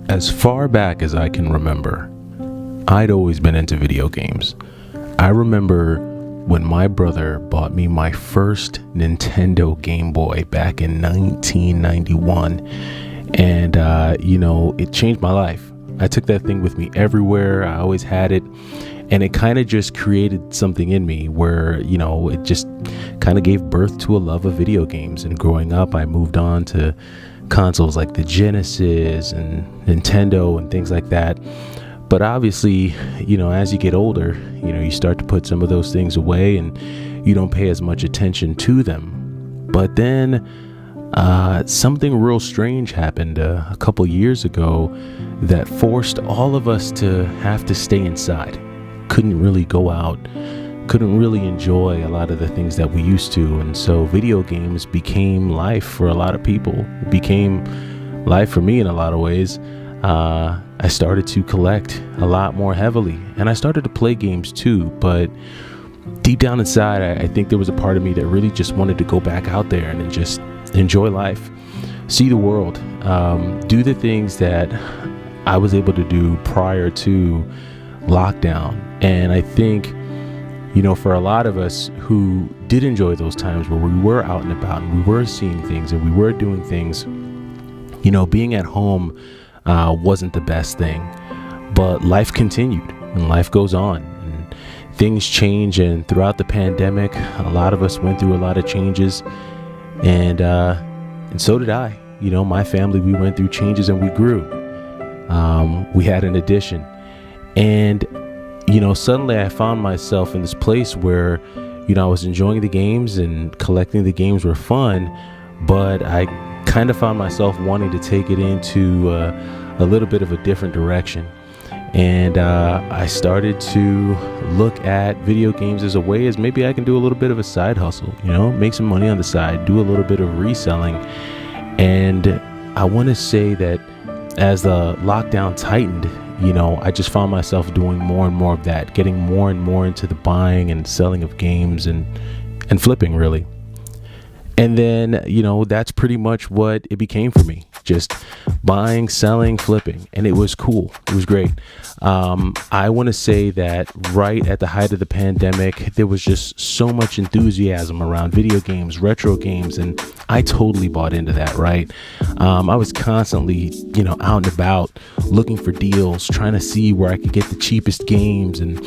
As far back as I can remember, I'd always been into video games. I remember when my brother bought me my first Nintendo Game Boy back in 1991. And, it changed my life. I took that thing with me everywhere. I always had it. And it kind of just created something in me where, it just kind of gave birth to a love of video games. And growing up, I moved on to consoles like the Genesis and Nintendo and things like that. But obviously, as you get older, you start to put some of those things away and you don't pay as much attention to them. But then something real strange happened a couple years ago that forced all of us to have to stay inside. Couldn't really go out, couldn't really enjoy a lot of the things that we used to. And so video games became life for a lot of people. It became life for me in a lot of ways. I started to collect a lot more heavily, and I started to play games too. But deep down inside, I think there was a part of me that really just wanted to go back out there and just enjoy life, see the world, do the things that I was able to do prior to lockdown. And I think, for a lot of us who did enjoy those times where we were out and about and we were seeing things and we were doing things, being at home wasn't the best thing. But life continued and life goes on and things change. And throughout the pandemic, a lot of us went through a lot of changes, and so did I. My family, we went through changes and we grew. We had an addition. And, suddenly I found myself in this place where, I was enjoying the games and collecting the games were fun, but I kind of found myself wanting to take it into a little bit of a different direction. And I started to look at video games as a way as maybe I can do a little bit of a side hustle, make some money on the side, do a little bit of reselling. And I want to say that as the lockdown tightened, I just found myself doing more and more of that, getting more and more into the buying and selling of games and flipping, really. And then, that's pretty much what it became for me. Just buying, selling, flipping. And it was cool. It was great. I want to say that right at the height of the pandemic, there was just so much enthusiasm around video games, retro games, and I totally bought into that, right? I was constantly, out and about looking for deals, trying to see where I could get the cheapest games and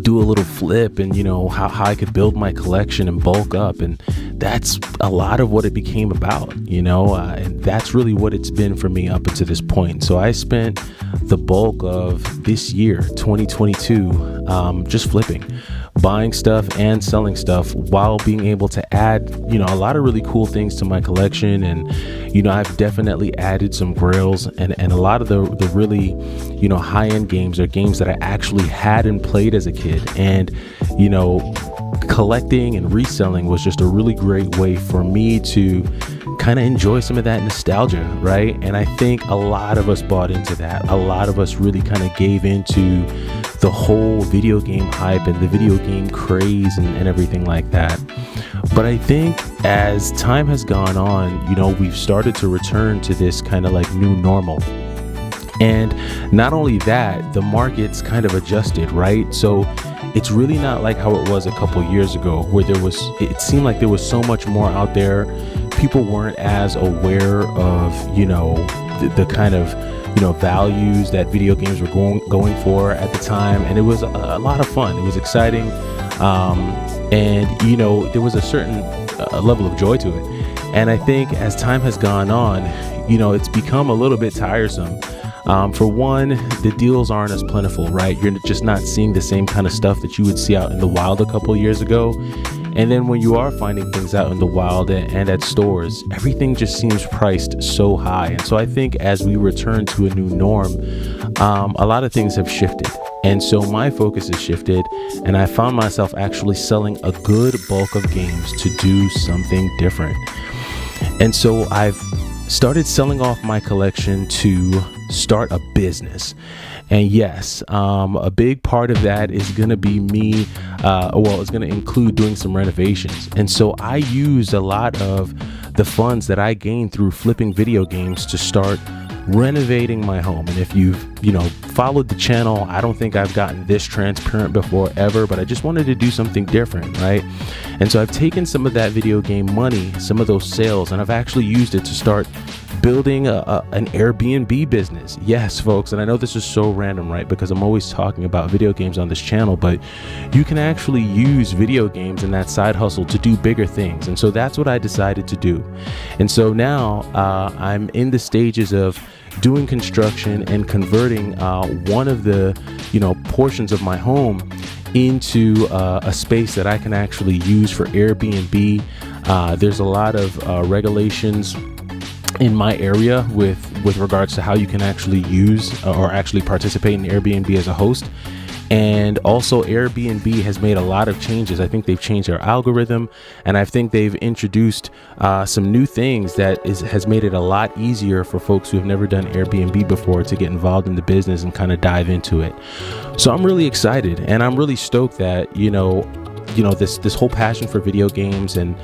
do a little flip and, how I could build my collection and bulk up. And that's a lot of what it became about, and that's really what it's been for me up until this point. So I spent the bulk of this year, 2022, just flipping, buying stuff and selling stuff while being able to add, a lot of really cool things to my collection. And, I've definitely added some grails and a lot of the really, high-end games are games that I actually had and played as a kid. And, collecting and reselling was just a really great way for me to kind of enjoy some of that nostalgia, right? And I think a lot of us bought into that. A lot of us really kind of gave into the whole video game hype and the video game craze and everything like that. But I think as time has gone on, we've started to return to this kind of like new normal. And not only that, the market's kind of adjusted, right? So it's really not like how it was a couple years ago where it seemed like there was so much more out there. People weren't as aware of, the kind of, values that video games were going for at the time. And it was a lot of fun. It was exciting. And, there was a certain level of joy to it. And I think as time has gone on, it's become a little bit tiresome. For one, the deals aren't as plentiful, right? You're just not seeing the same kind of stuff that you would see out in the wild a couple years ago. And then when you are finding things out in the wild and at stores, everything just seems priced so high. And so I think as we return to a new norm, a lot of things have shifted. And so my focus has shifted, and I found myself actually selling a good bulk of games to do something different. And so I've started selling off my collection to start a business. And yes, a big part of that is going to be me, it's going to include doing some renovations. And so I used a lot of the funds that I gained through flipping video games to start renovating my home. And if you've followed the channel, I don't think I've gotten this transparent before ever, but I just wanted to do something different, right? And so I've taken some of that video game money, some of those sales, and I've actually used it to start building an Airbnb business. Yes, folks, and I know this is so random, right? Because I'm always talking about video games on this channel, but you can actually use video games and that side hustle to do bigger things. And so that's what I decided to do. And so now I'm in the stages of doing construction and converting one of the portions of my home into a space that I can actually use for Airbnb. There's a lot of regulations in my area with regards to how you can actually use or actually participate in Airbnb as a host. And also Airbnb has made a lot of changes. I think they've changed their algorithm, and I think they've introduced some new things that has made it a lot easier for folks who have never done Airbnb before to get involved in the business and kind of dive into it. So I'm really excited, and I'm really stoked that this whole passion for video games and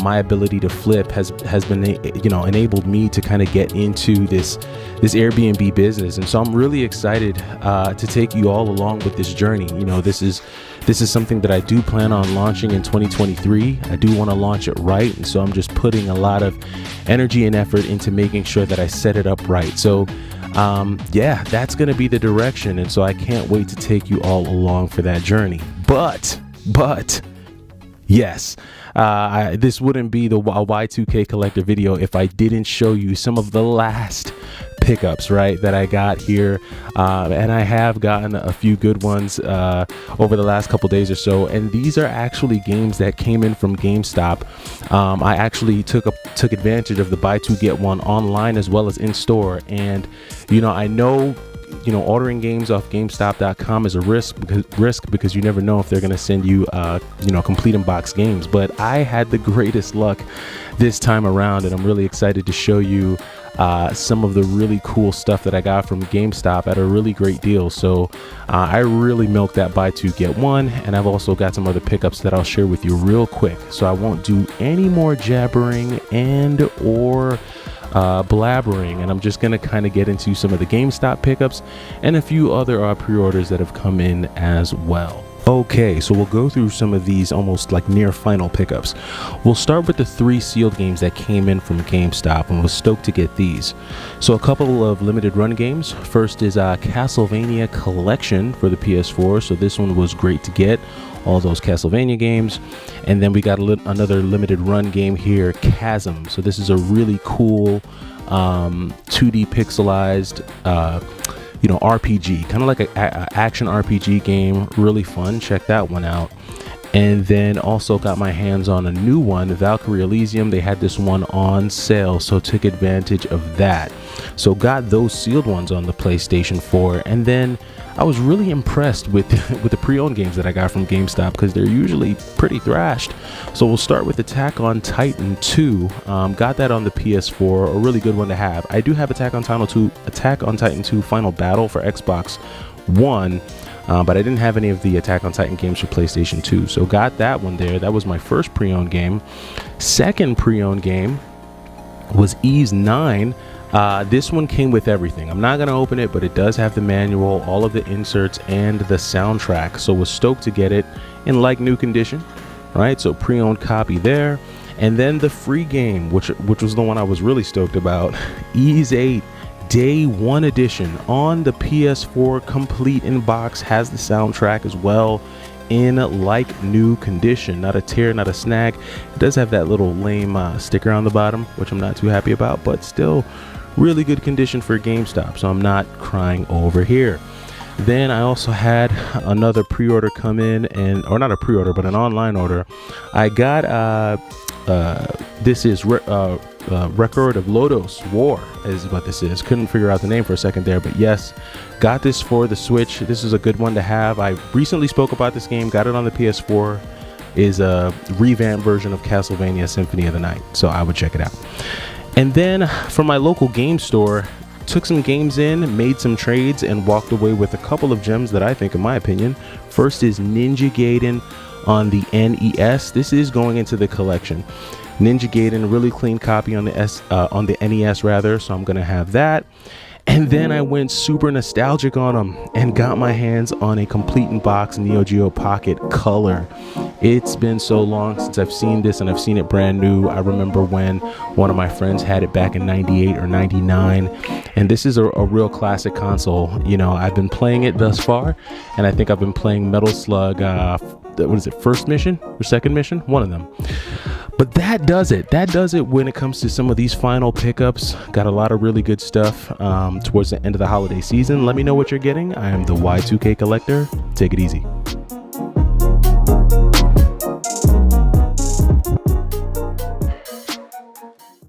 my ability to flip has been enabled me to kind of get into this Airbnb business. And so I'm really excited to take you all along with this journey. This is something that I do plan on launching in 2023. I do want to launch it right, and so I'm just putting a lot of energy and effort into making sure that I set it up right. So yeah, that's going to be the direction, and so I can't wait to take you all along for that journey. But yes, this wouldn't be the Y2K collector video if I didn't show you some of the last pickups, right, that I got here. And I have gotten a few good ones over the last couple days or so, and these are actually games that came in from GameStop. I actually took advantage of the buy two get one online as well as in store, and I know ordering games off GameStop.com is a risk because you never know if they're going to send you complete in box games. But I had the greatest luck this time around, and I'm really excited to show you some of the really cool stuff that I got from GameStop at a really great deal. So I really milked that buy two get one, and I've also got some other pickups that I'll share with you real quick. So I won't do any more jabbering and or blabbering, and I'm just gonna kind of get into some of the GameStop pickups and a few other pre-orders that have come in as well. Okay, so we'll go through some of these almost like near final pickups. We'll start with the 3 sealed games that came in from GameStop, and was stoked to get these. So a couple of limited run games. First is Castlevania Collection for the PS4. So this one was great to get, all those Castlevania games. And then we got another limited run game here, Chasm. So this is a really cool 2D pixelized RPG, kind of like a action RPG game, really fun. Check that one out. And then also got my hands on a new one, Valkyrie Elysium. They had this one on sale, so took advantage of that. So got those sealed ones on the PlayStation 4. And then I was really impressed with the pre-owned games that I got from GameStop, because they're usually pretty thrashed. So we'll start with Attack on Titan 2. Got that on the PS4, a really good one to have. I do have Attack on Titan 2 Final Battle for Xbox One, but I didn't have any of the Attack on Titan games for PlayStation 2. So got that one there. That was my first pre-owned game. Second pre-owned game was Ys 9. This one came with everything. I'm not going to open it, but it does have the manual, all of the inserts, and the soundtrack. So was stoked to get it in like new condition, right? So pre-owned copy there. And then the free game, which was the one I was really stoked about, Ys 8 Day 1 edition on the PS4, complete in box, has the soundtrack as well in like new condition, not a tear, not a snag. It does have that little lame sticker on the bottom, which I'm not too happy about, but still really good condition for GameStop, so I'm not crying over here. Then I also had another pre-order come in, or not a pre-order, but an online order. I got this is Record of Lodoss War is what this is. Couldn't figure out the name for a second there, but yes, got this for the Switch. This is a good one to have. I recently spoke about this game, got it on the PS4. Is a revamped version of Castlevania Symphony of the Night, so I would check it out. And then from my local game store, took some games in, made some trades, and walked away with a couple of gems that I think, in my opinion. First is Ninja Gaiden on the NES. This is going into the collection. Ninja Gaiden, a really clean copy on the NES rather, so I'm gonna have that. And then I went super nostalgic on them and got my hands on a complete in box Neo Geo Pocket Color. It's been so long since I've seen this, and I've seen it brand new. I remember when one of my friends had it back in 98 or 99, and this is a real classic console. You know, I've been playing it thus far, and I think I've been playing Metal Slug, what is it, first mission or second mission? One of them. But that does it. That does it when it comes to some of these final pickups. Got a lot of really good stuff towards the end of the holiday season. Let me know what you're getting. I am the Y2K Collector. Take it easy.